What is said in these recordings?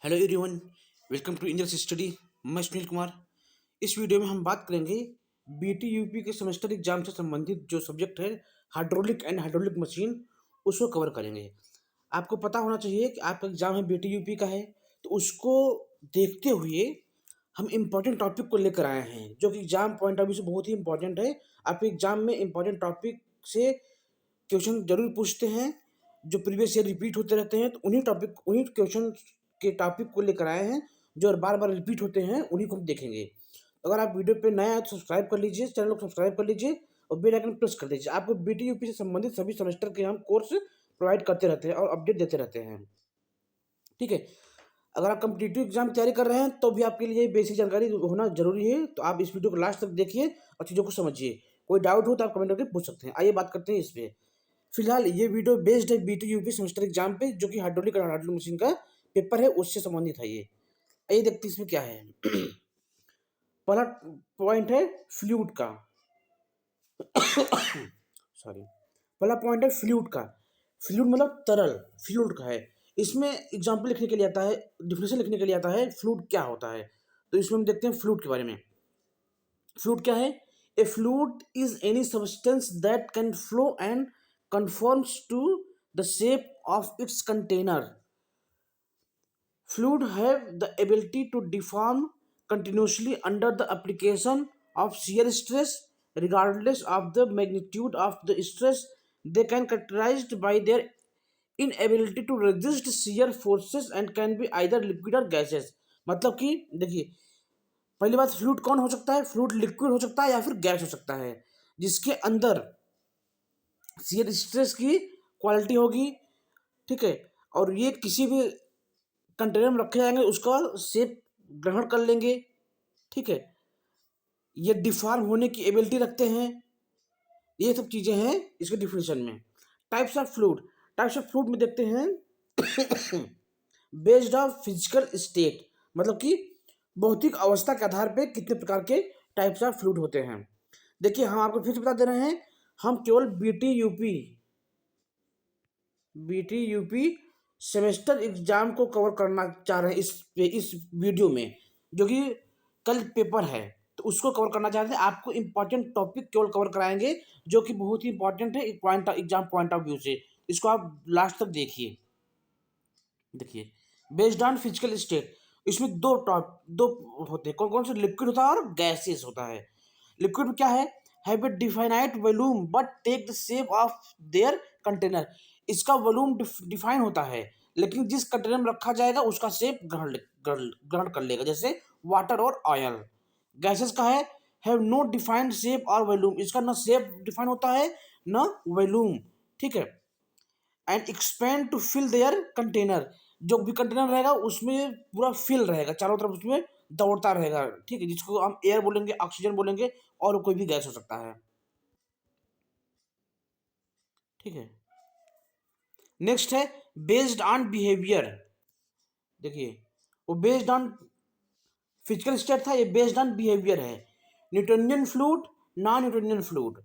Hello everyone, welcome to angels study. मैं सुनील कुमार। इस video में हम बात करेंगे बीटी यूपी के सेमेस्टर एग्जाम से संबंधित जो सब्जेक्ट है हाइड्रोलिक एंड हाइड्रोलिक मशीन, उसको कवर करेंगे। आपको पता होना चाहिए कि आपका एग्जाम है बीटी यूपी का है, तो उसको देखते हुए हम इम्पोर्टेंट टॉपिक को लेकर आए हैं जो कि एग्जाम पॉइंट ऑफ व्यू से बहुत ही इंपॉर्टेंट है। आपके एग्जाम में इंपॉर्टेंट टॉपिक से क्वेश्चन जरूर पूछते हैं जो प्रीवियस ईयर रिपीट होते रहते हैं, तो उन्हीं क्वेश्चन के टॉपिक को लेकर आए हैं जो बार बार रिपीट होते हैं, उन्हीं को हम देखेंगे। तो अगर आप वीडियो पे नए आए तो सब्सक्राइब कर लीजिए, चैनल को सब्सक्राइब कर लीजिए और बेल आइकन प्रेस कर लीजिए। आपको बीटी यूपी से संबंधित सभी सेमेस्टर के हम कोर्स प्रोवाइड करते रहते हैं और अपडेट देते रहते हैं। ठीक है, अगर आप कम्पिटिटिव एग्जाम की तैयारी कर रहे हैं तो भी आपके लिए बेसिक जानकारी होना जरूरी है, तो आप इस वीडियो को लास्ट तक देखिए और चीज़ों को समझिए। कोई डाउट हो तो आप कमेंट करके पूछ सकते हैं। आइए बात करते हैं इस पे। फिलहाल ये वीडियो बेस्ड है बीटी यूपी सेमेस्टर एग्जाम पे, जो कि हाइड्रोलिक और हाइड्रोलिक मशीन का पेपर है, उससे संबंधित है ये। आइए देखते हैं इसमें क्या है। पहला पॉइंट है फ्लूइड का। सॉरी, पहला पॉइंट है फ्लूइड का। फ्लूइड मतलब तरल, फ्लूइड का है। इसमें एग्जाम्पल लिखने के लिए आता है, डिफिनेशन लिखने के लिए आता है फ्लूइड क्या होता है। तो इसमें हम देखते हैं फ्लूइड के बारे में। फ्लूइड क्या है? ए fluid is any substance that can flow and conforms to the shape of its container. Fluid have the ability to deform continuously under the application of shear stress. Regardless of the magnitude of the stress, they can characterized by their inability to resist shear forces and can be either liquid or gaseous. मतलब कि देखिए, पहली बात, fluid कौन हो सकता है? Fluid liquid हो सकता है या फिर गैस हो सकता है जिसके अंदर शियर स्ट्रेस की क्वालिटी होगी। ठीक है, और ये किसी भी कंटेनर में रखे जाएंगे, उसका शेप ग्रहण कर लेंगे। ठीक है, ये डिफॉर्म होने की एबिलिटी रखते हैं। ये सब चीज़ें हैं इसके डिफिनेशन में। Types of fluid. Types of fluid में देखते हैं बेस्ड ऑफ फिजिकल स्टेट, मतलब कि भौतिक अवस्था के आधार पे कितने प्रकार के टाइप्स ऑफ फ्लूइड होते हैं। देखिए, हम आपको फिर से बता दे रहे हैं, हम केवल बीटी यूपी सेमेस्टर एग्जाम को कवर करना चाह रहे हैं इस वीडियो में, जो कि कल पेपर है, तो उसको कवर करना चाहते हैं। आपको इंपॉर्टेंट टॉपिक केवल कवर कराएंगे जो कि बहुत ही इंपॉर्टेंट है point exam point of view से। इसको आप लास्ट तक देखिए। देखिए, बेस्ड ऑन फिजिकल स्टेट, इसमें दो होते हैं। कौन कौन से? लिक्विड होता है और गैसेस होता है। लिक्विड में क्या है? Have a definite volume but take the shape of their container. इसका वॉल्यूम डिफाइन होता है, लेकिन जिस कंटेनर में रखा जाएगा उसका शेप ग्रहण कर लेगा, जैसे वाटर और ऑयल। गैसेस का हैव नो डिफाइंड शेप और वॉल्यूम, इसका ना शेप डिफाइन होता है ना वॉल्यूम। ठीक है, and expand to fill their container, जो भी कंटेनर रहेगा उसमें पूरा फिल रहेगा, चारों तरफ उसमें दौड़ता रहेगा। ठीक है, जिसको हम एयर बोलेंगे, ऑक्सीजन बोलेंगे, और कोई भी गैस हो सकता है। ठीक है, नेक्स्ट है बेस्ड ऑन बिहेवियर। देखिए, वो बेस्ड ऑन फिजिकल स्टेट था, ये बेस्ड ऑन बिहेवियर है। Newtonian fluid, non Newtonian fluid,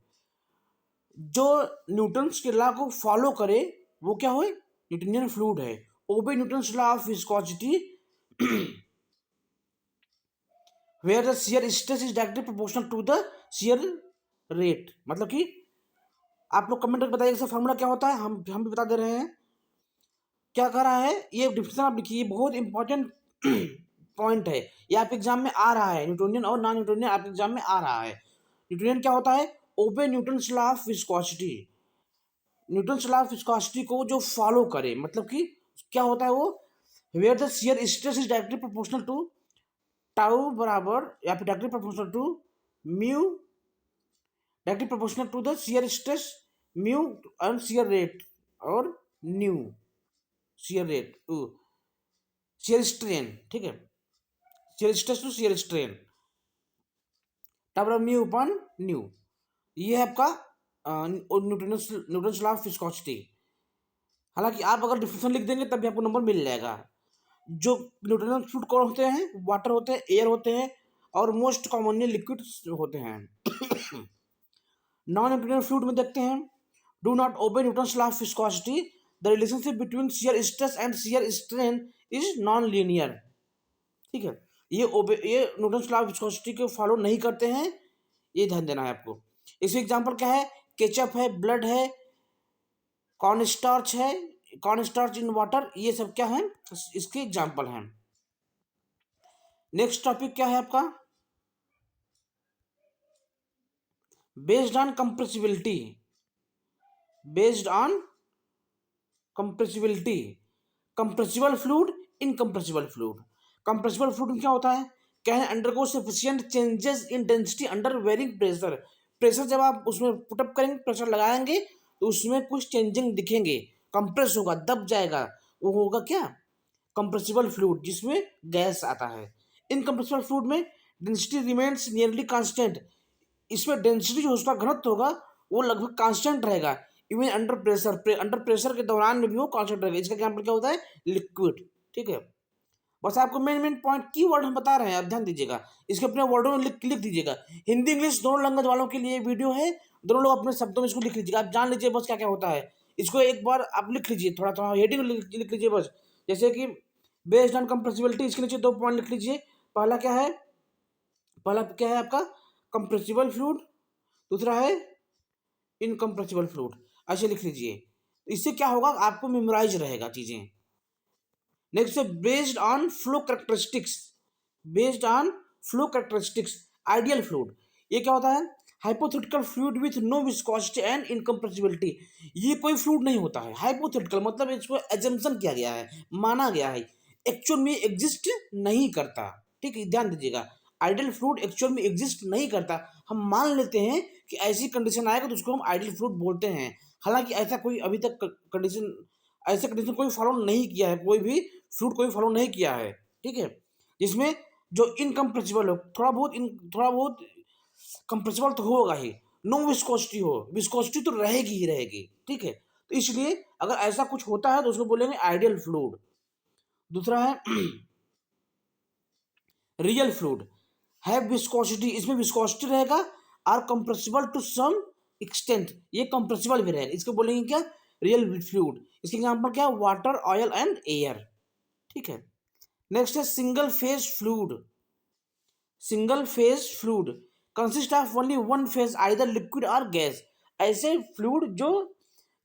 जो न्यूटन्स के लॉ को फॉलो करे वो क्या हो? न्यूटोनियन फ्लूइड है। Obey Newton's law of viscosity where the shear stress is directly proportional to the shear rate. मतलब कि आप लोग कमेंट करके बताइए इसका फॉर्मूला क्या होता है, हम भी बता दे रहे हैं। क्या कह रहा है? ये डिफिनेशन आप लिखिए, बहुत इंपॉर्टेंट पॉइंट है, ये आपके एग्जाम में आ रहा है। न्यूटोनियन और नॉन न्यूटोनियन आपके एग्जाम में आ रहा है। न्यूटोनियन क्या होता है? Obey Newton's law of viscosity. Newton's law of viscosity को जो फॉलो करे, मतलब कि क्या होता है वो? Where the shear stress is directly proportional to tau बराबर, या फिर directly proportional to mu, directly proportional to the shear stress mu and shear rate, और nu shear rate, shear strain. ठीक है, shear stress to shear strain, tau mu upon nu. ये है आपका Newton's law of viscosity. हालांकि आप अगर definition लिख देंगे तभी आपको नंबर मिल जाएगा। जो न्यूट्रल फ्लूइड कौन होते हैं? वाटर होते हैं, एयर होते हैं, और मोस्ट कॉमनली लिक्विड होते हैं। नॉन न्यूट्रल फ्लूइड में देखते हैं, do not obey Newton's law of viscosity, the relationship between shear stress and shear strain is non linear. ठीक है, ये न्यूटन्स लॉ ऑफ विस्कोसिटी को फॉलो नहीं करते हैं, ये ध्यान देना है आपको। इसमें एग्जांपल क्या है, केचप है, ब्लड है, कॉर्न स्टार्च है, कॉर्न स्टार्च इन वाटर, ये सब क्या है, इसके एग्जांपल हैं। नेक्स्ट टॉपिक क्या है आपका, based on compressibility, based on compressibility, compressible fluid, incompressible fluid. Compressible fluid में क्या होता है, can undergo sufficient changes in density under varying pressure. Pressure जब आप उसमें पुटअप करेंगे, प्रेशर लगाएंगे तो उसमें कुछ चेंजिंग दिखेंगे, कंप्रेस होगा, दब जाएगा, वो होगा क्या, कंप्रेसिबल फ्लूइड, जिसमें गैस आता है। इनकंप्रेसिबल फ्लूइड में डेंसिटी रिमेन्स नियरली कांस्टेंट, इसमें डेंसिटी जो उसका घनत्व होगा वो लगभग कांस्टेंट रहेगा, even under pressure, under pressure के दौरान में भी वो कांस्टेंट रहेगा। इसका एग्जांपल क्या होता है, लिक्विड। ठीक है, बस आपको मेन मेन पॉइंट की वर्ड हम बता रहे हैं, आप ध्यान दीजिएगा, इसके अपने वर्डों में लिख दीजिएगा। हिंदी इंग्लिश दोनों लैंग्वेज वालों के लिए वीडियो है, दोनों लोग अपने शब्दों में इसको लिख लीजिएगा, आप जान लीजिए बस क्या क्या होता है। इसको एक बार आप लिख लीजिए, थोड़ा थोड़ा हेडिंग लिख लीजिए बस, जैसे कि बेस्ड ऑन कंप्रेसिबिलिटी, इसके नीचे 2 पॉइंट लिख लीजिए। पहला क्या है, पहला क्या है आपका, कंप्रेसिबल फ्लूइड, दूसरा है इनकम्प्रेसिबल फ्लूइड, ऐसे लिख लीजिए। इससे क्या होगा, आपको मेमोराइज रहेगा चीजें। नेक्स्ट है based on flow characteristics, based on flow characteristics, ideal fluid. ये क्या होता है, hypothetical fluid with no viscosity and incompressibility. ये कोई फ्लूइड नहीं होता है, हाइपोथेटिकल मतलब इसको एजम्पशन किया गया है, माना गया है, एक्चुअल में एग्जिस्ट नहीं करता। ठीक है, ध्यान दीजिएगा, आइडियल फ्लूइड एक्चुअल में एग्जिस्ट नहीं करता, हम मान लेते हैं कि ऐसी कंडीशन आएगा तो उसको हम आइडियल फ्लूइड बोलते हैं। हालांकि ऐसा कोई अभी तक कंडीशन, ऐसे कंडीशन कोई फॉलो नहीं किया है, कोई भी फ्लूइड कोई फॉलो नहीं किया है। ठीक है, जिसमें जो इनकम्प्रेसिबल हो, थोड़ा बहुत कंप्रेसिबल तो होगा ही, नो विस्कोसिटी हो, विस्कोसिटी तो रहेगी ही रहेगी। ठीक है, तो इसलिए अगर ऐसा कुछ होता है तो उसको बोलेंगे आइडियल फ्लूइड। दूसरा है रियल फ्लूइड, है विस्कोसिटी, इसमें विस्कोसिटी रहेगा, are compressible to some extent, ये कंप्रेसिबल भी रहेगा, इसको बोलेंगे क्या, रियल फ्लूइड। इसके एग्जांपल क्या है, वाटर, ऑयल एंड एयर। ठीक है, नेक्स्ट है single phase fluid, single phase fluid consist of only one phase, either liquid और गैस। ऐसे फ्लूइड जो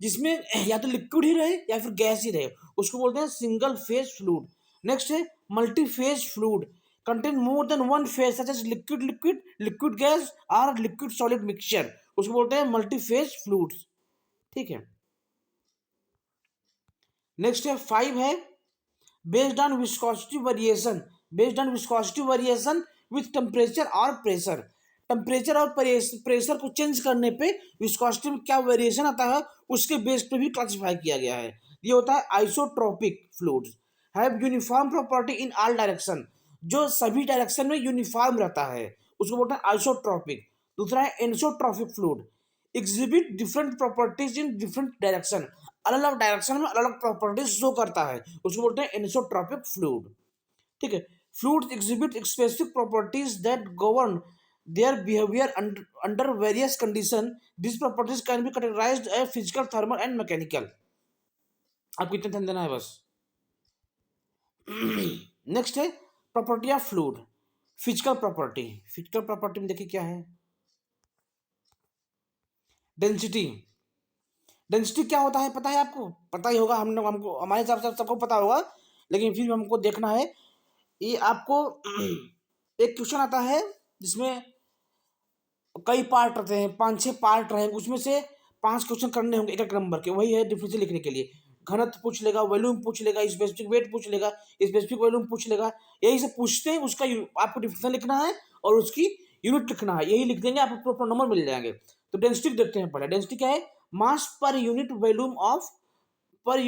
जिसमें या तो लिक्विड ही रहे या फिर गैस ही रहे, उसको बोलते हैं सिंगल फेज फ्लूइड। नेक्स्ट है multi phase fluid, contain more than one phase such as liquid liquid, liquid gas और लिक्विड सॉलिड मिक्सचर, उसको बोलते हैं मल्टी फेज फ्लूइड्स। ठीक है, नेक्स्ट है 5 है based on viscosity variation, based on viscosity variation with temperature और pressure. Temperature और प्रेशर को चेंज करने पे विस्कोसिटी में क्या वेरिएशन आता है, उसके बेस पे भी क्लासिफाई किया गया है। ये होता है isotropic fluids, have uniform property in all direction, जो सभी डायरेक्शन में यूनिफॉर्म रहता है, उसको बोलते हैं आइसोट्रोपिक। दूसरा है anisotropic fluid, exhibit different properties in different direction, अलग अलग डायरेक्शन में अलग अलग प्रॉपर्टीज शो करता है, उसको बोलते हैं एनिसोट्रोपिक फ्लूइड। ठीक है, fluids exhibit specific properties that govern their behavior under various condition, these properties can be categorized as physical, thermal and mechanical। आपको इतना ध्यान देना है बस। नेक्स्ट है property of fluid, physical property. Physical property में देखिए क्या है, डेंसिटी। डेंसिटी क्या होता है पता है आपको, पता ही होगा, हमको हमारे हिसाब से सबको पता होगा, लेकिन फिर हमको देखना है। ये आपको एक क्वेश्चन आता है जिसमें कई पार्ट रहते हैं, 5-6 पार्ट रहेंगे, उसमें से 5 क्वेश्चन करने होंगे एक एक नंबर के, वही है डिफरेंशियल लिखने के लिए। घनत्व पूछ लेगा, वॉल्यूम पूछ लेगा, स्पेसिफिक वेट पूछ लेगा, स्पेसिफिक वॉल्यूम पूछ लेगा, यही सब पूछते हैं। उसका आपको डिफरेंशियल लिखना है और उसकी यूनिट लिखना है, यही लिख देंगे आपको प्रॉपर नंबर मिल जाएंगे। तो डेंसिटी देखते हैं पहले, डेंसिटी क्या है, मास पर यूनिट वॉल्यूम ऑफ पर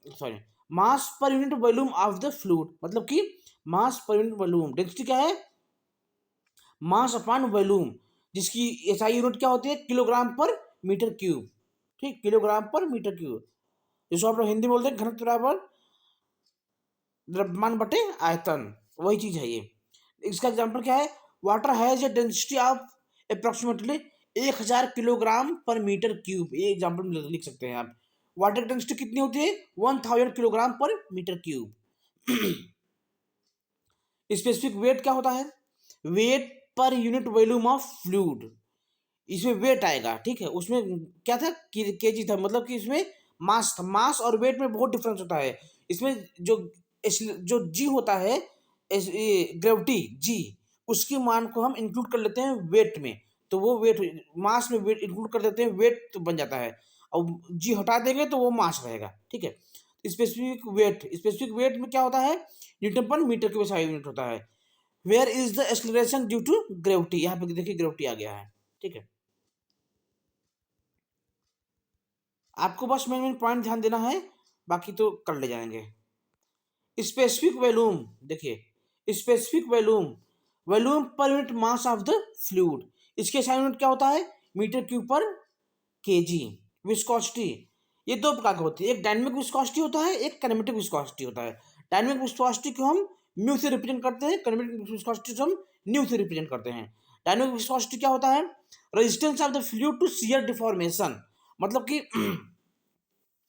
सॉरी मास पर unit volume of the fluid, मतलब कि मास पर यूनिट वॉल्यूम। डेंसिटी क्या है, मास अपॉन वॉल्यूम, जिसकी एसआई यूनिट क्या होती है, किलोग्राम पर मीटर क्यूब। ठीक, किलोग्राम पर मीटर क्यूब, जिसको आप लोग हिंदी में बोलते हैं घनत्व बराबर द्रव्यमान बटे आयतन, वही चीज है ये। इसका एग्जांपल क्या है, water has a density of approximately 1000 kilogram पर मीटर क्यूब, ये एग्जांपल लिख सकते हैं आप। वाटर की डेंसिटी कितनी होती है, 1000 किलोग्राम पर मीटर क्यूब। स्पेसिफिक वेट क्या होता है? Weight per unit volume of fluid, इसमें वेट आएगा, ठीक है। उसमें क्या था, केजी था, मतलब कि इसमें मास था। मास और वेट में बहुत डिफरेंस होता है। इसमें जो जी होता है, ग्रेविटी जी, उसकी मान को हम इंक्लूड कर लेते हैं वेट में, तो वो वेट, मास में वेट इंक्लूड कर देते हैं, वेट तो बन जाता है, और जी हटा देंगे तो वो मास रहेगा, ठीक है। स्पेसिफिक वेट में क्या होता है, न्यूटन पर मीटर के वैसा यूनिट होता है। Where is the acceleration due to gravity, यहाँ पे देखिए ग्रेविटी आ गया है, ठीक है। आपको बस मेन पॉइंट ध्यान देना है, बाकी तो कर ले जाएंगे। स्पेसिफिक वॉल्यूम, देखिए specific volume, volume per unit mass of the fluid, इसके साइन यूनिट क्या होता है, मीटर क्यूब पर केजी। विस्कोसिटी, ये दो प्रकार की होती है, एक डायनेमिक विस्कोसिटी होता है, एक काइनेमेटिक विस्कोसिटी होता है। डायनेमिक विस्कोसिटी को हम म्यू से रिप्रेजेंट करते हैं, काइनेमेटिक विस्कोसिटी को हम न्यू से रिप्रेजेंट करते हैं। डायनेमिक विस्कोसिटी क्या होता है, resistance of the fluid to shear deformation, मतलब कि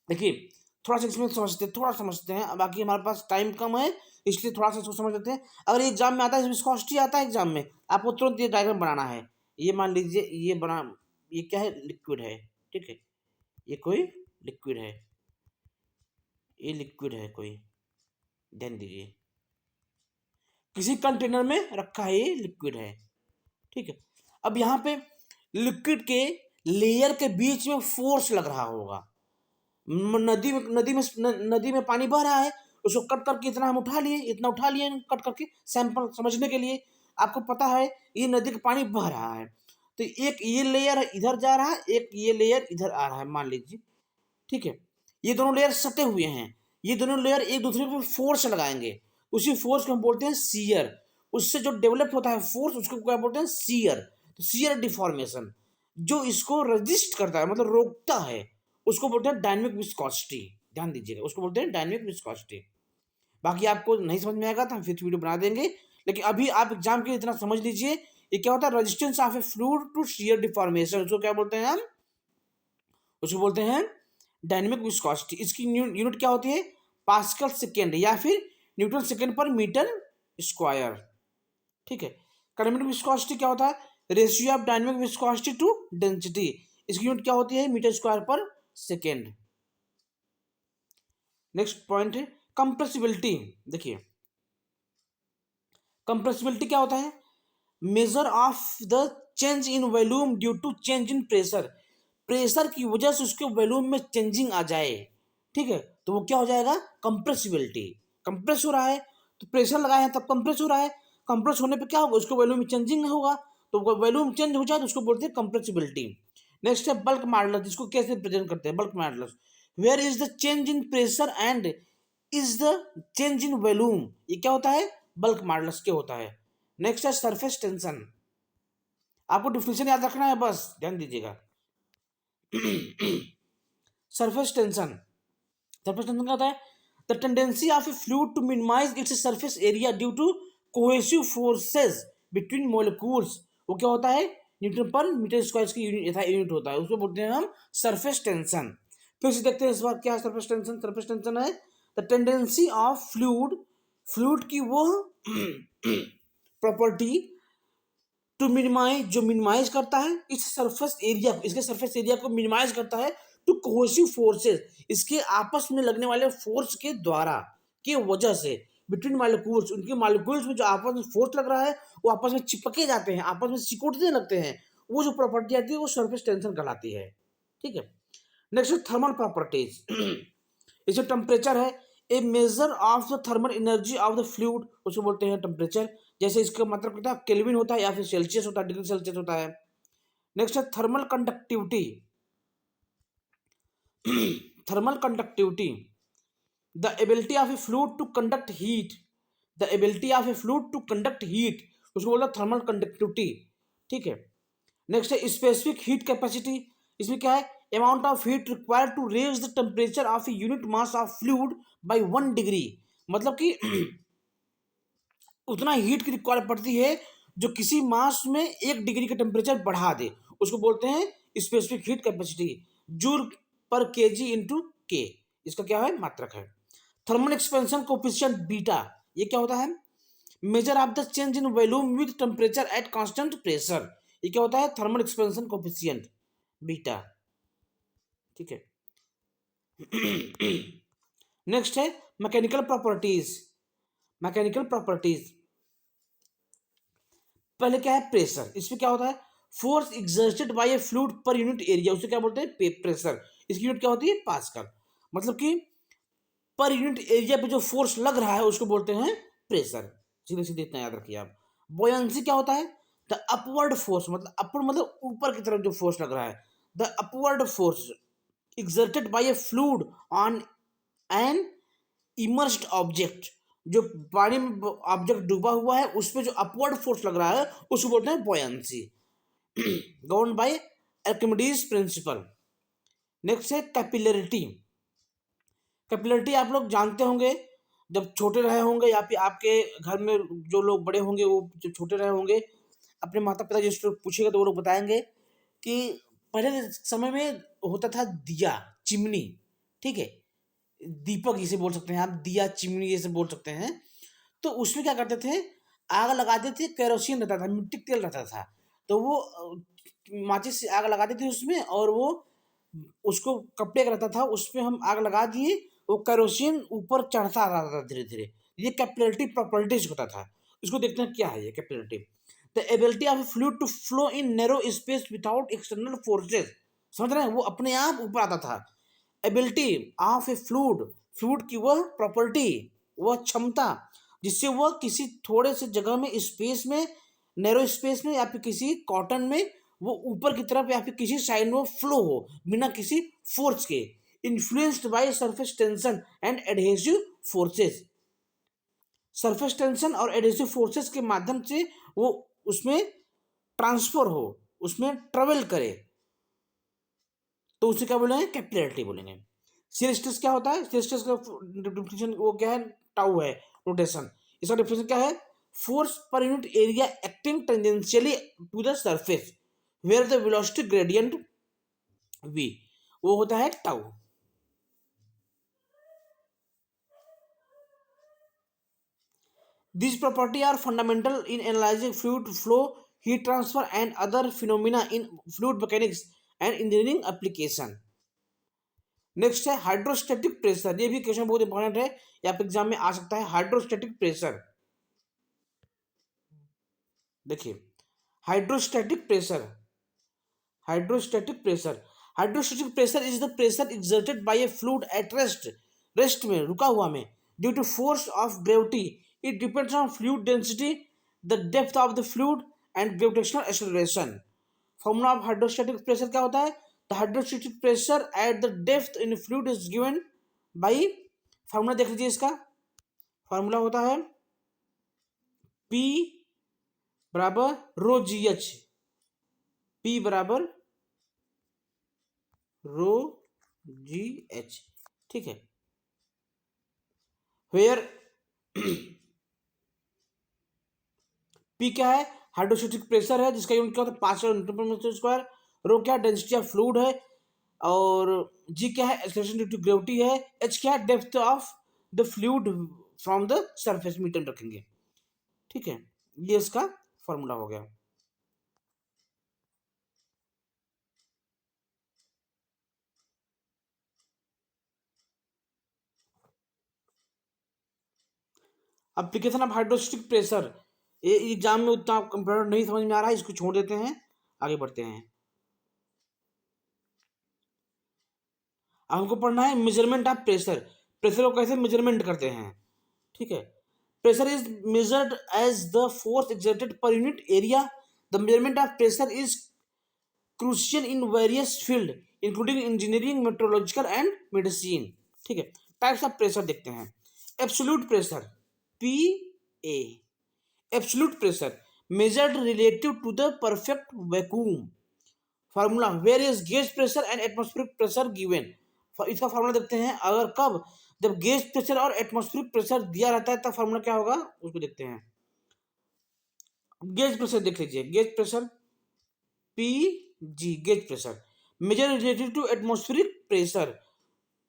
देखिए थोड़ा सा इसमें समझते हैं, थोड़ा समझते हैं, बाकी हमारे पास टाइम कम है, इसलिए थोड़ा सा इसको समझ लेते हैं। अगर ये एग्जाम में आता है, विस्कोसिटी आता है एग्जाम में, आपको तुरंत ये डायग्राम बनाना है। ये मान लीजिए ये बना, ये क्या है, लिक्विड है, ठीक है, ये कोई लिक्विड है, ये लिक्विड है कोई, ध्यान दीजिए, किसी कंटेनर में रखा है, ये लिक्विड है, ठीक है। अब यहाँ पे लिक्विड के लेयर के बीच में फोर्स लग रहा होगा, नदी में पानी बह रहा है, उसको कट करके इतना हम उठा लिए, इतना उठा लिए कट करके, सैंपल समझने के लिए। आपको पता है ये नदी का पानी बह रहा है, तो एक ये लेयर इधर जा रहा है, एक ये लेयर इधर आ रहा है, मान लीजिए, ठीक है। ये दोनों लेयर सटे हुए हैं, ये दोनों लेयर एक दूसरे पर फोर्स लगाएंगे, उसी फोर्स को हम बोलते हैं सीयर। उससे जो डेवलप होता है फोर्स, उसको क्या बोलते हैं, सीयर। तो सीयर डिफॉर्मेशन, जो इसको रजिस्ट करता है, मतलब रोकता है, उसको बोलते हैं डायनेमिक विस्कोसिटी। ध्यान दीजिएगा, उसको बोलते हैं डायनेमिक विस्कोसिटी। बाकी आपको नहीं समझ में आएगा तो हम फिर वीडियो बना देंगे, लेकिन अभी आप एग्जाम के लिए इतना समझ लीजिए, ये क्या होता है, resistance of a fluid to shear deformation, उसको क्या बोलते हैं हम, उसको बोलते हैं डायनेमिक विस्कोसिटी। इसकी यूनिट क्या होती है, पास्कल सेकेंड या फिर newton second per metre square, ठीक है। काइनेमेटिक विस्कोसिटी क्या होता है, ratio of dynamic viscosity to density, इसकी यूनिट क्या होती है, metre square per second. Next point है कंप्रेसिबिलिटी। देखिए कंप्रेसिबिलिटी क्या होता है, measure of the change in volume due to change in pressure, pressure की वजह से उसके वॉल्यूम में चेंजिंग आ जाए, ठीक है, तो वो क्या हो जाएगा, कंप्रेसिबिलिटी। कंप्रेस हो रहा है तो प्रेशर लगाए हैं तब कंप्रेस हो रहा है, कंप्रेस होने पे क्या होगा, उसको वॉल्यूम में चेंजिंग होगा, तो वॉल्यूम चेंज हो जाए तो उसको बोलते हैं कंप्रेसिबिलिटी। नेक्स्ट है बल्क मॉडुलस, जिसको कैसे प्रेजेंट करते हैं, bulk modulus, where is the change in pressure and is the change in volume, ये क्या होता है, बल्क मॉडुलस के होता है। नेक्स्ट है सरफेस टेंशन, आपको डिफिनेशन याद रखना है, बस ध्यान दीजिएगा। सरफेस टेंशन, सरफेस टेंशन क्या होता है, the tendency of a fluid to minimise its surface area due to cohesive forces between molecules, वो क्या होता है, न्यूटन पर मीटर स्क्वायर की यूनिट होता है, उसको बोलते हैं हम सरफेस टेंशन। फिर से देखते हैं इस बार क्या है सरफेस टेंशन। सरफेस टेंशन है the tendency of fluid, fluid की वो प्रॉपर्टी टू मिनिमाइज, जो मिनिमाइज करता है इस सरफेस एरिया, इसके सरफेस एरिया को मिनिमाइज करता है टू कोहेसिव फोर्सेस, इसके आपस में लगने वाले फोर्स के द्वारा, के वजह से, बिटवीन मॉलिक्यूल्स, उनके मॉलिक्यूल्स में जो आपस में फोर्स लग रहा है वो आपस में चिपके जाते हैं, आपस में सिकुड़ने लगते हैं, वो जो प्रॉपर्टी आती है वो सरफेस टेंशन कहलाती है, ठीक है। नेक्स्ट थर्मल प्रॉपर्टीज, इसमें टेम्परेचर है, a measure of the thermal energy of the fluid, उसको बोलते हैं टेम्परेचर, जैसे इसका मतलब होता है केल्विन होता है या फिर सेल्सियस होता है, डिग्री सेल्सियस होता है। नेक्स्ट है thermal conductivity, thermal conductivity, the ability of a fluid to conduct heat, the ability of a fluid to conduct heat, उसको बोलते हैं थर्मल कंडक्टिविटी, ठीक है। नेक्स्ट है स्पेसिफिक हीट कैपेसिटी, इसमें क्या है, amount of heat required to raise the temperature of a unit mass of fluid by 1 degree, मतलब कि उतना हीट की रिक्वायर्ड पड़ती है जो किसी मास में 1 डिग्री का टेम्परेचर बढ़ा दे, उसको बोलते हैं स्पेसिफिक हीट कैपेसिटी। जूल पर केजी इंटू के, इसका क्या है, मात्रक है। थर्मल एक्सपेंशन कोफिशिएंट बीटा, ये क्या होता है? Measure of the change in volume with temperature at constant pressure, ये क्या होता है? Thermal expansion coefficient beta. ठीक है। नेक्स्ट है मैकेनिकल प्रॉपर्टीज। मैकेनिकल प्रॉपर्टीज, पहले क्या है? प्रेशर। इसमें क्या होता है? Force exerted by a fluid पर यूनिट एरिया, उसे क्या बोलते हैं? प्रेशर। इसकी यूनिट क्या होती है? पास्कल। मतलब कि पर यूनिट एरिया पे जो फोर्स लग रहा है उसको बोलते हैं प्रेशर। सीधे सीधे इतना याद रखिए आप। बॉयंसी क्या होता है? द अपवर्ड फोर्स, मतलब अपवर्ड मतलब ऊपर की तरफ जो फोर्स लग रहा है, the upward force exerted by a fluid on an immersed object, जो पानी में ऑब्जेक्ट डूबा हुआ है उस पर जो अपवर्ड फोर्स लग रहा है उसको बोलते हैं buoyancy, govern by Archimedes principal. Next है कैपिलरिटी। कैपिलरिटी आप लोग जानते होंगे, जब छोटे रहे होंगे या फिर आपके घर में जो लोग बड़े होंगे वो जब छोटे रहे होंगे, अपने माता पिता जिस लोग पूछेगा तो वो लोग बताएंगे कि पहले समय में होता था दिया, चिमनी, ठीक है, दीपक जिसे बोल सकते हैं आप, दिया चिमनी जैसे बोल सकते हैं। तो उसमें क्या करते थे? आग लगाते थे, केरोसिन रहता था, मिट्टी तेल रहता था, तो वो माचिस से आग लगाते थे उसमें, और वो उसको कपड़े का रहता था, उसमें हम आग लगा दिए, वो केरोसिन ऊपर चढ़ता आ रहा था धीरे धीरे। ये कैपिलरिटी प्रॉपर्टीज होता था। इसको देखते हैं क्या है ये capillarity. The ability of fluid to flow in narrow space without external forces, समझ रहे हैं? वो अपने आप ऊपर आता था। Ability of a fluid, fluid की वह प्रॉपर्टी, वह क्षमता जिससे वह किसी थोड़े से जगह में, स्पेस में, नैरो स्पेस में या फिर किसी कॉटन में वो ऊपर की तरफ या फिर किसी साइड में फ्लो हो बिना किसी फोर्स के, influenced by surface tension and adhesive forces. Surface tension और एडहेसिव फोर्सेस के माध्यम से वो उसमें ट्रांसफर हो, उसमें ट्रेवल करे, तो उसे क्या बोलेंगे? कैपिलरिटी बोलेंगे। शियर स्ट्रेस क्या होता है? शियर स्ट्रेस का डिफिनेशन वो क्या है? टाउ है नोटेशन। इसका डिफिनेशन क्या है? Force per unit area acting tangentially to the surface where the velocity gradient v, वो होता है tau. These properties are fundamental in analyzing fluid flow, heat transfer, and other phenomena in fluid mechanics and engineering application. Next है hydrostatic pressure. ये भी question बहुत important है, या फिर एग्जाम में आ सकता है। हाइड्रोस्टैटिक प्रेशर, देखिए hydrostatic pressure, hydrostatic pressure, hydrostatic pressure is the pressure exerted by a fluid at rest, rest में, रुका हुआ में, due to force of gravity. It depends on fluid density, the depth of the fluid and gravitational acceleration. Formula of hydrostatic pressure क्या होता है? The hydrostatic pressure at the depth in fluid is given by, formula देख लीजिए इसका। Formula होता है P बराबर rho G H, P बराबर रो जी एच, ठीक है। वेयर P क्या है? हाइड्रोस्टैटिक प्रेशर है, जिसका यूनिट क्या होता है? 5 न्यूटन पर मीटर स्क्वायर। रो क्या है? डेंसिटी ऑफ फ्लूइड है। और जी क्या है? एक्सेलरेशन ड्यू टू ग्रेविटी है। एच क्या है? Depth of the fluid from the surface, metre रखेंगे, ठीक है। ये इसका फॉर्मूला हो गया। एप्लीकेशन ऑफ हाइड्रोस्टैटिक प्रेशर, ये एग्जाम में उतना कंप्यूटर नहीं समझ में आ रहा है, इसको छोड़ देते हैं, आगे बढ़ते हैं। अब हमको पढ़ना है मेजरमेंट ऑफ प्रेशर। प्रेशर को कैसे मेजरमेंट करते हैं, ठीक है। Pressure is measured as the force exerted per unit area. The measurement of pressure is crucial in various field including engineering, metrological and medicine, ठीक है। टाइप्स ऑफ प्रेशर देखते हैं। Absolute pressure, P A, absolute pressure measured relative to the perfect vacuum। Formula where is gauge pressure and atmospheric pressure given. इसका formula देखते हैं, अगर कब, जब गेज प्रेशर और एटमॉस्फेरिक प्रेशर दिया रहता है तब फार्मूला क्या होगा उसको देखते हैं। गेज प्रेशर देख लीजिए, gauge pressure P G, gauge pressure measure related to atmospheric pressure,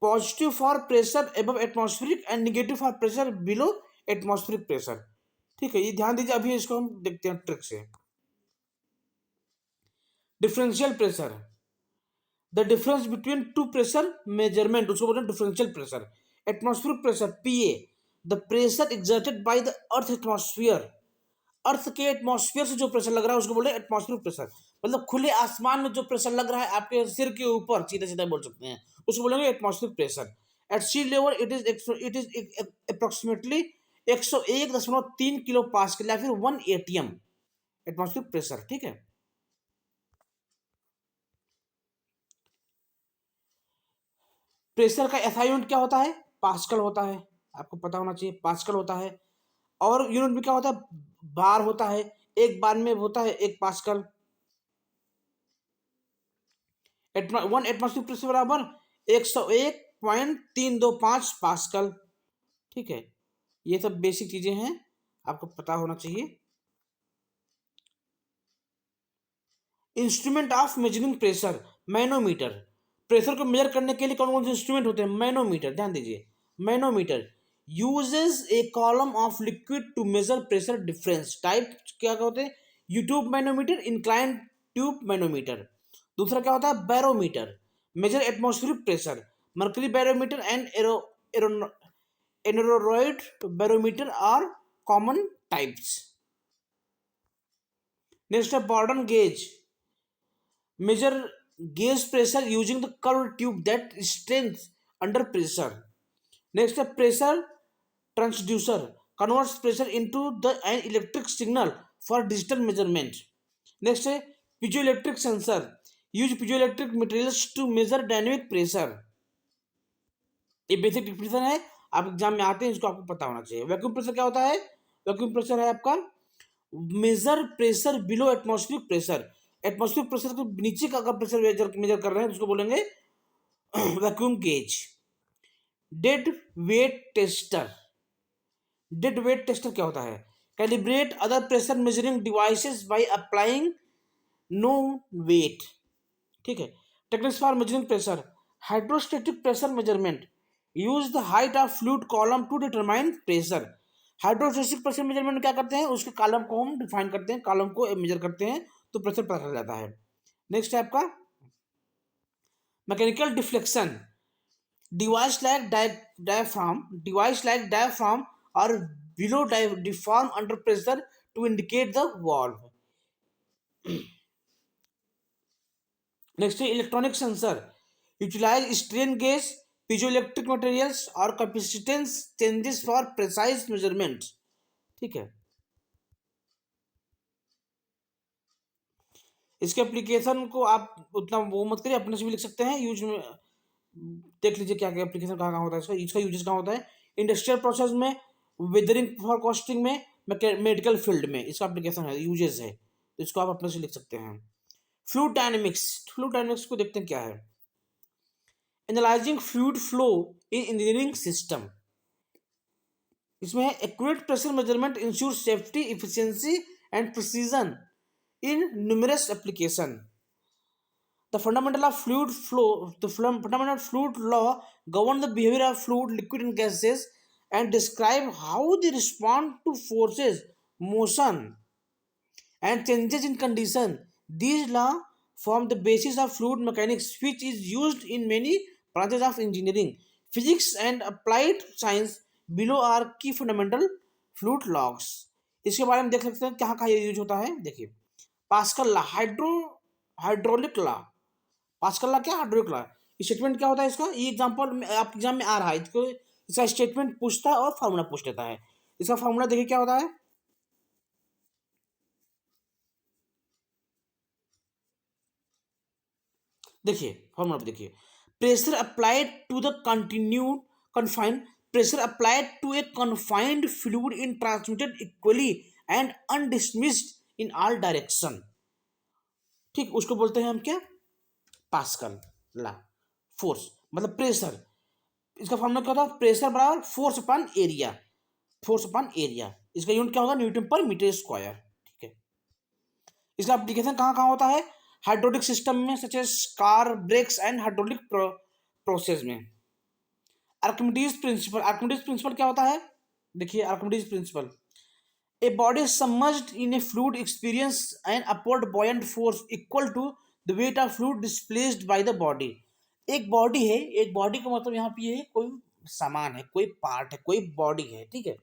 positive for pressure above atmospheric and negative for pressure below atmospheric pressure. ठीक है, ये ध्यान दीजिए। अभी इसको हम देखते हैं ट्रिक से। Differential pressure, the difference between two pressure measurement, उसको बोलते हैं differential pressure. Atmospheric pressure PA, the pressure exerted by the earth atmosphere, earth के एटमॉस्फेयर से जो प्रेशर लग रहा है उसको बोले एटमॉस्फेरिक प्रेशर। मतलब खुले आसमान में जो प्रेशर लग रहा है आपके सिर के ऊपर, सीधे सीधे बोल सकते हैं, उसको बोलेंगे atmospheric pressure. At sea level it is approximately 101.3 kilo pascal या फिर 1 एटीएम एटमॉस्फेरिक प्रेशर। ठीक है, प्रेशर का एसआई यूनिट क्या होता है? पास्कल होता है, आपको पता होना चाहिए, पास्कल होता है। और यूनिट भी क्या होता है? बार होता है, एक बार में होता है 1 पास्कल। 1 एटमॉस्फेरिक प्रेशर बराबर 101.325 पास्कल। ठीक है, ये सब बेसिक चीजें हैं, आपको पता होना चाहिए। Instrument of measuring pressure, manometer. Pressure को मेजर करने के लिए कौन कौन से इंस्ट्रूमेंट होते हैं? मैनोमीटर, ध्यान दीजिए। Manometer uses a column of liquid to measure pressure difference. Type क्या होते हैं? U tube manometer, incline tube manometer. दूसरा क्या होता है? Barometer, measure atmospheric pressure. Mercury barometer and aneroid barometer are common types. Next है Bourdon gauge, measure gauge pressure using the curved tube that strains under pressure. Next है pressure transducer, converts pressure into an electric signal for digital measurement. Next है piezoelectric sensor, use piezoelectric materials to measure dynamic pressure. ये basic definition है, आप exam में आते हैं, इसको आपको पता होना चाहिए। वैक्यूम प्रेशर क्या होता है? वैक्यूम प्रेशर है आपका major pressure below atmospheric pressure. Atmospheric pressure के नीचे का अगर प्रेशर मेजर कर रहे हैं तो उसको बोलेंगे vacuum gauge. Dead weight tester, dead weight tester क्या होता है? Calibrate other pressure measuring devices by applying no weight. ठीक है, techniques for measuring pressure, hydrostatic pressure measurement, use the height of fluid column to determine pressure. Hydrostatic pressure measurement क्या करते हैं? उसके column को हम डिफाइन करते हैं, कॉलम को मेजर करते हैं तो प्रेशर पता चल जाता है। नेक्स्ट है आपका mechanical deflection, device like diaphragm और below deform under pressure to indicate the valve. Next है electronic sensor, utilise strain gauge, piezoelectric materials और capacitance changes for precise measurement. ठीक है, इसके एप्लीकेशन को आप उतना वो मत करिए, अपने से भी लिख सकते हैं। यूज में देख लीजिए क्या क्या एप्लीकेशन कहाँ कहाँ होता है इसका, इसका यूजेस कहाँ होता है? इंडस्ट्रियल प्रोसेस में, वेदरिंग फॉर कॉस्टिंग में, मेडिकल फील्ड में इसका एप्लीकेशन है, यूजेस है, तो इसको आप अपने से लिख सकते हैं। फ्लूइड डायनेमिक्स, फ्लूइड डायनेमिक्स को देखते हैं क्या है? Analysing fluid flow in engineering system. इसमें है accurate pressure measurement ensure safety, efficiency and precision in numerous application. The fundamental of fluid flow, the fundamental fluid law govern the behavior of fluid, liquid and gases and describe how they respond to forces, motion and changes in condition. These law form the basis of fluid mechanics, which is used in many branches of engineering, physics and applied science. Below are key fundamental fluid laws. इसके बारे में देख सकते हैं कहाँ कहाँ ये use होता है। देखिए पास्कल ला, हाइड्रोलिक ला, पास्कल ला क्या? हाइड्रोलिक ला। स्टेटमेंट क्या होता है इसका? ये एग्जांपल आप एग्जाम में आ रहा है, इसको इसका स्टेटमेंट पूछता है और फार्मूला पूछ लेता है। इसका फार्मूला देखिए क्या होता है? देखिए फार्मूला पे देखिए, pressure applied to the continued confined, pressure applied to a confined fluid in transmitted equally and undismissed in all direction. ठीक, उसको बोलते हैं हम क्या? Pascal law. फोर्स मतलब प्रेशर, इसका फॉर्मूला क्या होता है? प्रेशर बराबर force upon area, force upon area. इसका यूनिट क्या होगा? न्यूटन पर मीटर स्क्वायर। ठीक है, इसका एप्लीकेशन कहाँ कहाँ होता है? हाइड्रोलिक सिस्टम में, such as car, brakes and hydraulic process में। आर्किमिडीज प्रिंसिपल क्या होता है? देखिए Archimedes principle, a body submerged in a fluid experience an upward buoyant force equal to the weight of fluid displaced by the body. एक body है, एक body का मतलब यहाँ पे ये है कोई सामान है, कोई पार्ट है, कोई बॉडी है, ठीक है,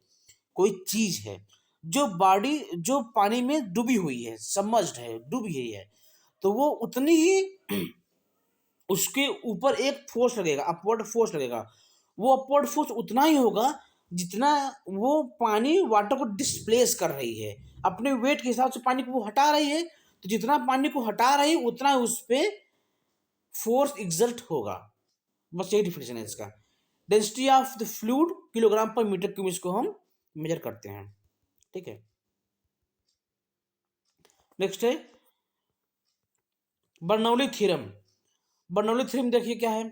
कोई चीज है जो बॉडी जो पानी में डूबी हुई है, सबमर्ज्ड है, डूबी हुई है, तो वो उतनी ही उसके ऊपर एक फोर्स लगेगा, अपवर्ड फोर्स लगेगा। वो अपवर्ड फोर्स उतना ही होगा जितना वो पानी वाटर को डिस्प्लेस कर रही है, अपने वेट के हिसाब से पानी को वो हटा रही है, तो जितना पानी को हटा रही है उतना उस पर फोर्स एग्जर्ट होगा। बस यही डिफिनेशन है इसका। Density of the fluid kilogram पर मीटर क्यूब इसको हम मेजर करते हैं, ठीक है। नेक्स्ट है बर्नौली थ्योरम। बर्नौली थ्योरम देखिए क्या है,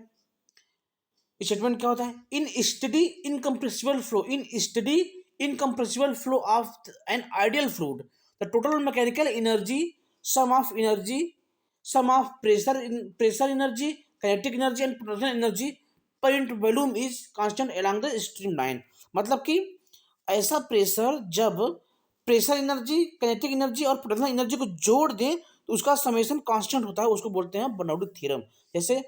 स्टेटमेंट क्या होता है? In study incompressible flow, in study incompressible flow of an ideal fluid the total mechanical energy sum of energy sum of pressure energy kinetic energy and potential energy per unit volume is constant along the stream line. मतलब कि ऐसा pressure जब pressure energy kinetic energy और potential energy को जोड़ दें तो उसका समेशन कांस्टेंट होता है, उसको बोलते हैं बर्नौली थ्योरम। जैसे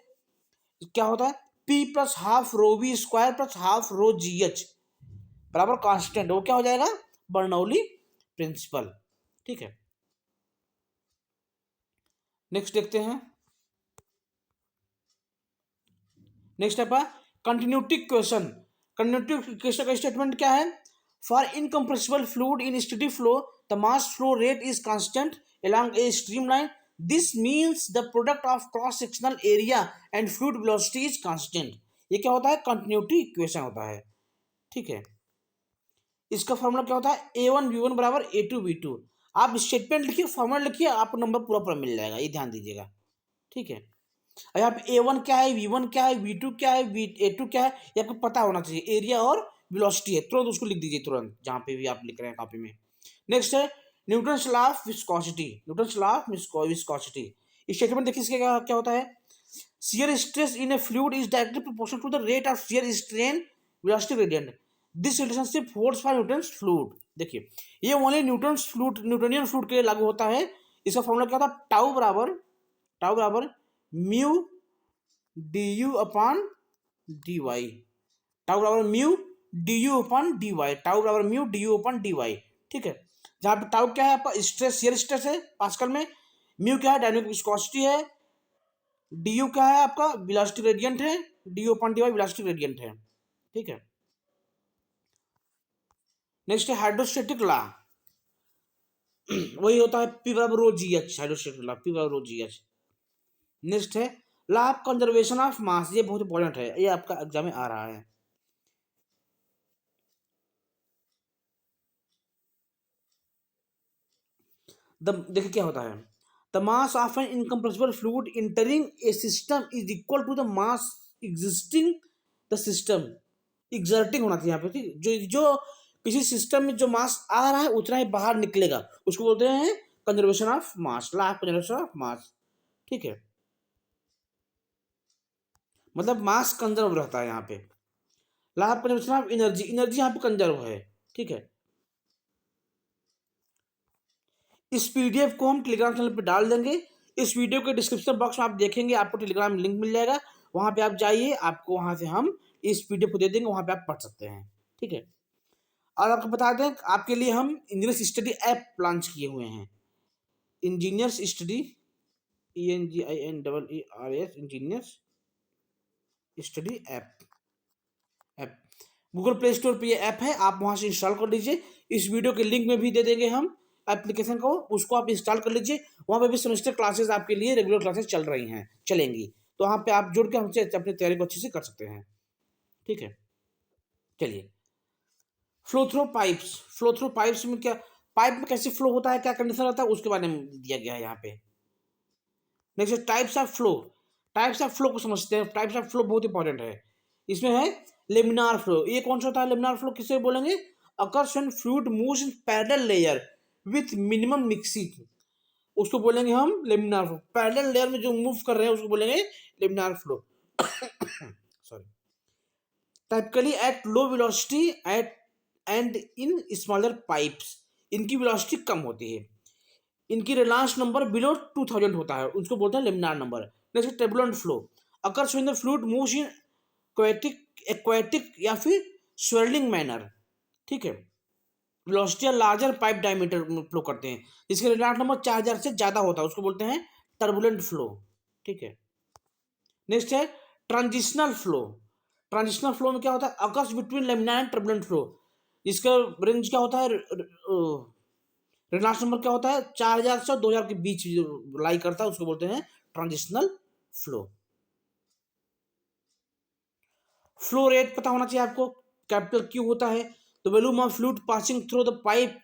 क्या होता है? P plus half rho V square plus half rho G H बराबर कांस्टेंट, वो क्या हो जाएगा? बर्नौली प्रिंसिपल, ठीक है। नेक्स्ट देखते हैं, नेक्स्ट है कंटिन्यूटी क्वेश्चन। कंटिन्यूटी क्वेश्चन का स्टेटमेंट क्या है? For incompressible fluid in steady flow the mass flow rate is constant along a streamline. This means the product of cross sectional area and fluid velocity is constant. ये क्या होता है? Continuity equation होता है, ठीक है। इसका फॉर्मूला क्या होता है? A1 V1 बराबर A2 V2। आप स्टेटमेंट लिखिए, फॉर्मूला लिखिए, आपको नंबर पूरा पूरा मिल जाएगा, ये ध्यान दीजिएगा, ठीक है। अब यहाँ पे A1 क्या है, V1 क्या है, V2 क्या है, A2 क्या है, ये आपको पता होना चाहिए। एरिया और वेलोसिटी है, तुरंत उसको लिख दीजिए, तुरंत जहाँ पे भी आप लिख रहे हैं कॉपी में। नेक्स्ट है Newton's law of viscosity. Newton's law of viscosity, statement देखिए इसके क्या होता है? Shear stress in a fluid is directly proportional to the rate of shear strain velocity gradient. This relationship holds for Newton's fluid. देखिए ये only Newton's fluid, Newtonian fluid के लिए लागू होता है। इसका फॉर्मूला क्या होता है? टाउ बराबर mu D U upon D Y. Tau बराबर mu D U upon D Y, tau बराबर mu D U upon D Y, ठीक है। जहाँ पे टाउ क्या है आपका? स्ट्रेस, शियर स्ट्रेस है पास्कल में। म्यू क्या है? डायनेमिक विस्कोसिटी है। डी यू क्या है आपका? वेलोसिटी ग्रेडियंट है। D U upon D Y velocity gradient है, ठीक है। नेक्स्ट है हाइड्रोस्टेटिक लॉ। वही होता है पी बराबर rho G H, hydrostatic law P बराबर रो जी एच। नेक्स्ट है law of conservation of mass. ये बहुत इंपॉर्टेंट है, ये आपका एग्जाम में आ रहा है। देखिए क्या होता है? The mass of an incompressible fluid entering a system is equal to the mass existing the system. Exerting होना चाहिए यहाँ पे, ठीक। जो जो किसी सिस्टम में जो मास आ रहा है उतना ही बाहर निकलेगा, उसको बोलते हैं conservation of mass, law of conservation of मास, ठीक है। मतलब मास कंजर्व रहता है यहाँ पे। Law of conservation of energy, energy यहाँ पे कंजर्व है, ठीक है। इस पीडीएफ को हम टेलीग्राम चैनल पे डाल देंगे। इस वीडियो के डिस्क्रिप्शन बॉक्स में आप देखेंगे, आपको टेलीग्राम लिंक मिल जाएगा, वहां पे आप जाइए, आपको वहां से हम इस पीडीएफ को दे देंगे, वहां पे आप पढ़ सकते हैं, ठीक है। और आपको बता दें आपके लिए हम इंजीनियर्स स्टडी ऐप लॉन्च किए हुए हैं। Engineers study ENGINEERS engineers study app Google play store पे ये ऐप है, आप वहां से इंस्टॉल कर लीजिए। इस वीडियो के लिंक में भी दे देंगे हम एप्लीकेशन को, उसको आप इंस्टॉल कर लीजिए। वहाँ पे भी सेमेस्टर क्लासेस आपके लिए रेगुलर क्लासेस चल रही हैं, चलेंगी, तो वहाँ पे आप जुड़ के हमसे अपनी तैयारी को अच्छे से कर सकते हैं, ठीक है। चलिए फ्लो थ्रो पाइप्स में क्या, पाइप में कैसे फ्लो होता है, क्या कंडीशन रहता है, उसके बारे में दिया गया है यहाँ पे। Next types of flow. Types of flow को समझते हैं। टाइप्स ऑफ फ्लो बहुत इंपॉर्टेंट है। इसमें है लेमिनार फ्लो। ये कौन सा होता है लेमिनार फ्लो? किसे बोलेंगे? Occurs when fluid moves in parallel layer with minimum mixing, उसको बोलेंगे हम लेमिनार फ्लो। पैरेलल लेयर में जो मूव कर रहे हैं उसको बोलेंगे laminar flow. Sorry. Typically at low velocity at and in smaller pipes, इनकी वेलोसिटी कम होती है, इनकी रेनाल्ड्स नंबर बिलो 2000 होता है, उसको बोलते हैं laminar number. Next turbulent flow, occurs when the fluid moves in aquatic या फिर स्वेलिंग मैनर, ठीक है। वेलोसिटी लार्जर पाइप डायमीटर में फ्लो करते हैं, जिसके रेनाल्ड नंबर 4000 से ज्यादा होता है, उसको बोलते हैं टर्बुलेंट फ्लो, ठीक है। नेक्स्ट है ट्रांजिशनल फ्लो। ट्रांजिशनल फ्लो में क्या होता है, occurs between laminar and turbulent flow, जिसका रेंज क्या होता है, रेनाल्ड्स नंबर क्या होता है 4000 से 2000 के बीच लाई करता है, उसको बोलते हैं ट्रांजिशनल फ्लो। फ्लो रेट पता होना चाहिए आपको, कैपिटल क्यू होता है, the volume of fluid passing through the pipe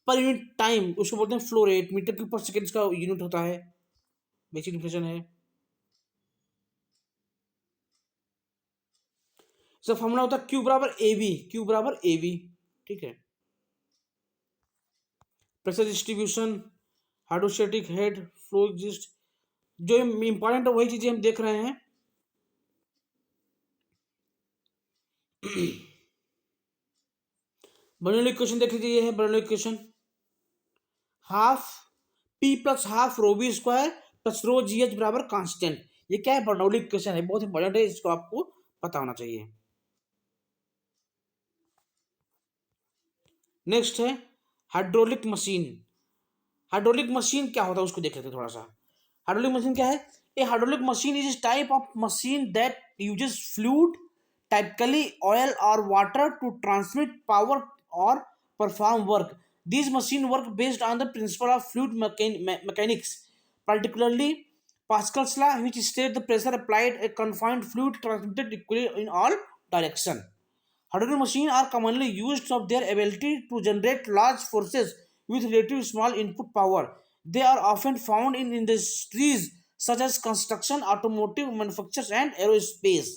per unit time, उसको बोलते हैं फ्लो रेट, मीटर क्यूब पर सेकेंड का यूनिट होता है, बेसिक डिफिनेशन है। इसका फॉर्मूला होता है क्यू बराबर ए वी, क्यू बराबर ए वी, ठीक है। Pressure distribution, hydrostatic head, flow exist, जो इंपॉर्टेंट है वही चीजें हम देख रहे हैं। बर्नौली इक्वेशन देख लीजिए, ये है Bernoulli equation, half P plus half rho B square plus rho G H बराबर कांस्टेंट, ये क्या है, बर्नौली इक्वेशन है, बहुत इंपॉर्टेंट है, इसको आपको पता होना चाहिए। नेक्स्ट है हाइड्रोलिक मशीन। हाइड्रोलिक मशीन क्या होता है उसको देख लेते हैं थोड़ा सा। हाइड्रोलिक मशीन क्या है, a hydraulic machine is type of machine that uses fluid, typically oil or water, to transmit power or perform work. These machines work based on the principle of fluid mechanics, particularly Pascal's law, which states the pressure applied a confined fluid transmitted equally in all directions. Hydraulic machines are commonly used of their ability to generate large forces with relatively small input power. They are often found in industries such as construction, automotive manufacturers, and aerospace.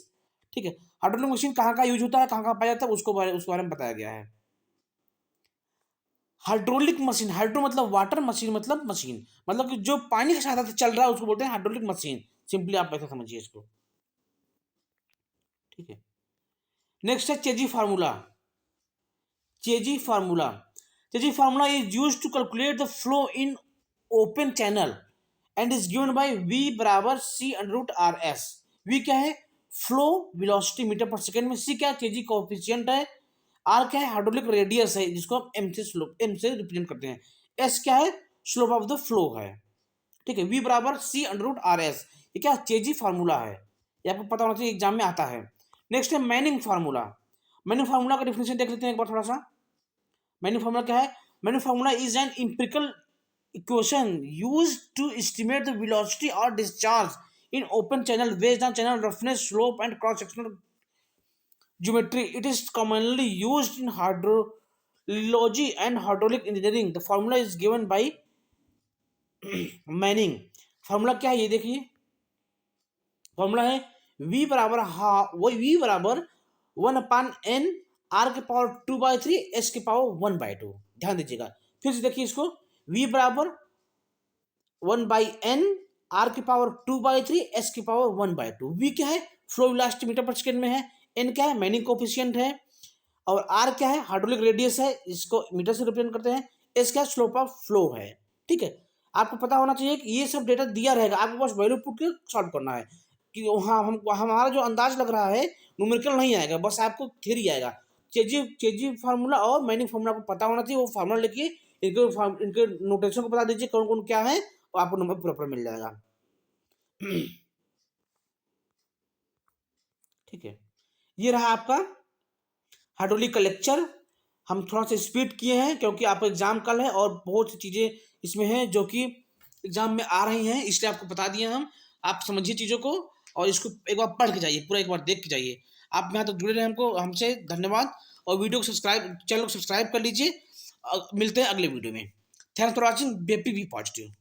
ठीक है, hydraulic machine कहाँ कहाँ use होता है, कहाँ कहाँ पाया जाता है, उसके बारे में बताया गया है। हाइड्रोलिक मशीन, हाइड्रो मतलब वाटर, मशीन मतलब मशीन, मतलब कि जो पानी की सहायता से चल रहा है उसको बोलते हैं हाइड्रोलिक मशीन, सिंपली आप ऐसा समझिए इसको, ठीक है। नेक्स्ट है Chezy formula. Chezy formula, Chezy formula is use to calculate the flow in open channel and is given by v बराबर c under root R S. v क्या है, flow velocity metre per second में, c क्या है, चेजी coefficient है, r क्या है, hydraulic radius है जिसको हम m से रिप्रेजेंट करते हैं, s क्या है, स्लोप ऑफ द फ्लो है, ठीक है। v बराबर c under root R S, ये क्या चेजी फार्मूला है, ये आपको पता होना चाहिए, एग्जाम में आता है। नेक्स्ट है मैनिंग फार्मूला। मैनिंग फार्मूला का डिफिनेशन देख लेते हैं एक बार थोड़ा सा। मैनिंग फार्मूला क्या है, Manning formula is an empirical equation used to estimate the velocity or discharge in open channel based on channel roughness, slope, and cross-sectional geometry. It is commonly used in hydrology and hydraulic engineering. The formula is given by Manning. Formula क्या है ये देखिए, formula है v बराबर वही v बराबर 1/n r के power 2/3 s के पावर 1/2। ध्यान दीजिएगा, फिर से देखिए इसको, v बराबर 1/n r की पावर 2/3 s की पावर 1/2। v क्या है, flow velocity metre per second में है, n क्या है, मैनिंग कोएफिशिएंट है, और r क्या है, हाइड्रोलिक रेडियस है, इसको मीटर से रिप्रेजेंट करते हैं, s क्या है, स्लोप ऑफ फ्लो है, ठीक है। आपको पता होना चाहिए कि ये सब डेटा दिया रहेगा, आपको बस वैल्यू पुट के सॉल्व करना है, कि हाँ हम हमारा जो अंदाज लग रहा है न्यूमेरिकल नहीं आएगा, बस आपको थ्योरी आएगा। चेजी फार्मूला और मैनिंग फार्मूला को पता होना चाहिए, वो फार्मूला लिखिए, इनके नोटेशन को बता दीजिए कौन कौन क्या है, और आपको नंबर प्रॉपर मिल जाएगा। ठीक है, ये रहा आपका हाइड्रोलिक का लेक्चर। हम थोड़ा सा स्पीड किए हैं क्योंकि आपका एग्जाम कल है और बहुत सी चीज़ें इसमें हैं जो कि एग्जाम में आ रही हैं, इसलिए आपको बता दिए हम। आप समझिए चीज़ों को और इसको एक बार पढ़ के जाइए, पूरा एक बार देख के जाइए। आप यहाँ तक जुड़े रहे हमको हमसे धन्यवाद, और वीडियो को सब्सक्राइब, चैनल को सब्सक्राइब कर लीजिए। मिलते हैं अगले वीडियो में। Thanks for watching, be positive.